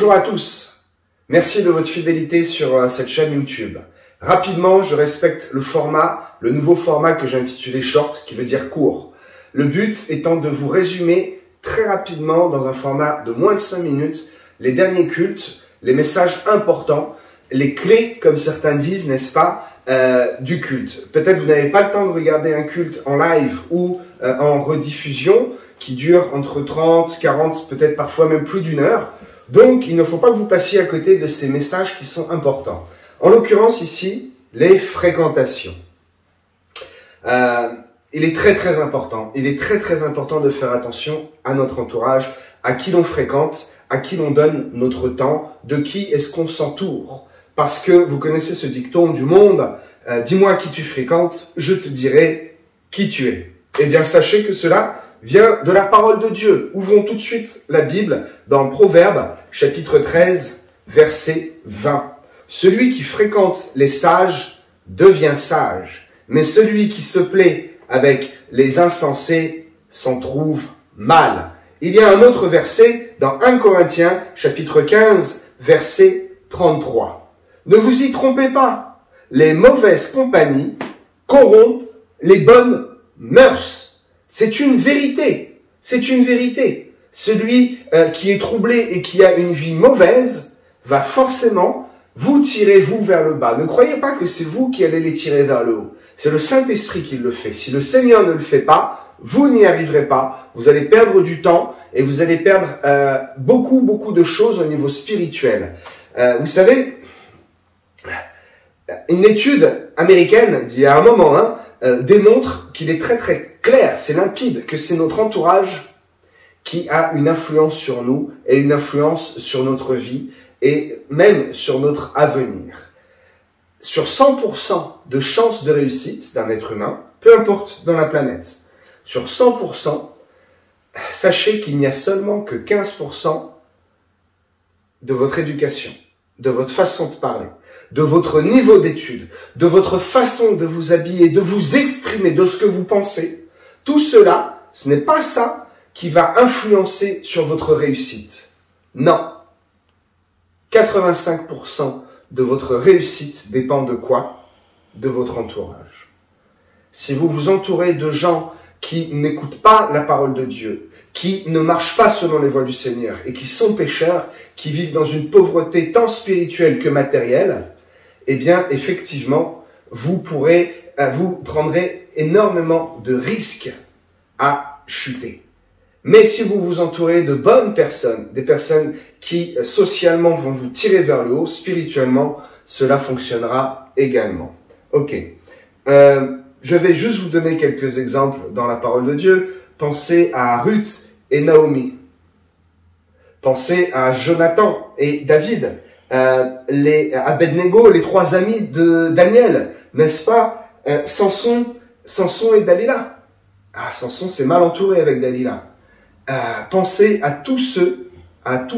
Bonjour à tous, merci de votre fidélité sur cette chaîne YouTube. Rapidement, je respecte le nouveau format que j'ai intitulé Short, qui veut dire court. Le but étant de vous résumer très rapidement, dans un format de moins de 5 minutes, les derniers cultes, les messages importants, les clés, comme certains disent, n'est-ce pas, du culte. Peut-être vous n'avez pas le temps de regarder un culte en live ou en rediffusion, qui dure entre 30, 40, peut-être parfois même plus d'1 heure. Donc, il ne faut pas que vous passiez à côté de ces messages qui sont importants. En l'occurrence ici, les fréquentations. Il est très important. Il est très important de faire attention à notre entourage, à qui l'on fréquente, à qui l'on donne notre temps, de qui est-ce qu'on s'entoure. Parce que vous connaissez ce dicton du monde, dis-moi qui tu fréquentes, je te dirai qui tu es. Eh bien, sachez que cela vient de la parole de Dieu. Ouvrons tout de suite la Bible dans Proverbes, chapitre 13, verset 20. Celui qui fréquente les sages devient sage, mais celui qui se plaît avec les insensés s'en trouve mal. Il y a un autre verset dans 1 Corinthiens, chapitre 15, verset 33. Ne vous y trompez pas, les mauvaises compagnies corrompent les bonnes mœurs. C'est une vérité, c'est une vérité. Celui qui est troublé et qui a une vie mauvaise va forcément vous tirer, vous, vers le bas. Ne croyez pas que c'est vous qui allez les tirer vers le haut. C'est le Saint-Esprit qui le fait. Si le Seigneur ne le fait pas, vous n'y arriverez pas. Vous allez perdre du temps et vous allez perdre beaucoup de choses au niveau spirituel. Vous savez, une étude américaine d'il y a un moment, démontre qu'il est très clair, c'est limpide, que c'est notre entourage qui a une influence sur nous et une influence sur notre vie et même sur notre avenir. Sur 100% de chances de réussite d'un être humain, peu importe dans la planète, sur 100%, sachez qu'il n'y a seulement que 15% de votre éducation, de votre façon de parler, de votre niveau d'études, de votre façon de vous habiller, de vous exprimer, de ce que vous pensez. Tout cela, ce n'est pas ça qui va influencer sur votre réussite. Non. 85% de votre réussite dépend de quoi? De votre entourage. Si vous vous entourez de gens qui n'écoutent pas la parole de Dieu, qui ne marchent pas selon les voies du Seigneur et qui sont pécheurs, qui vivent dans une pauvreté tant spirituelle que matérielle, eh bien, effectivement, vous prendrez énormément de risques à chuter. Mais si vous vous entourez de bonnes personnes, des personnes qui socialement vont vous tirer vers le haut, spirituellement, cela fonctionnera également. Ok. Je vais juste vous donner quelques exemples dans la parole de Dieu. Pensez à Ruth et Naomi. Pensez à Jonathan et David. Abednego, les 3 amis de Daniel, n'est-ce pas? Samson et Dalila. Ah, Samson s'est mal entouré avec Dalila. Pensez à tous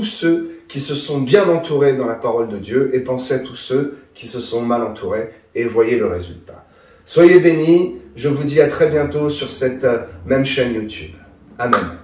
ceux qui se sont bien entourés dans la parole de Dieu et pensez à tous ceux qui se sont mal entourés et voyez le résultat. Soyez bénis, je vous dis à très bientôt sur cette même chaîne YouTube. Amen.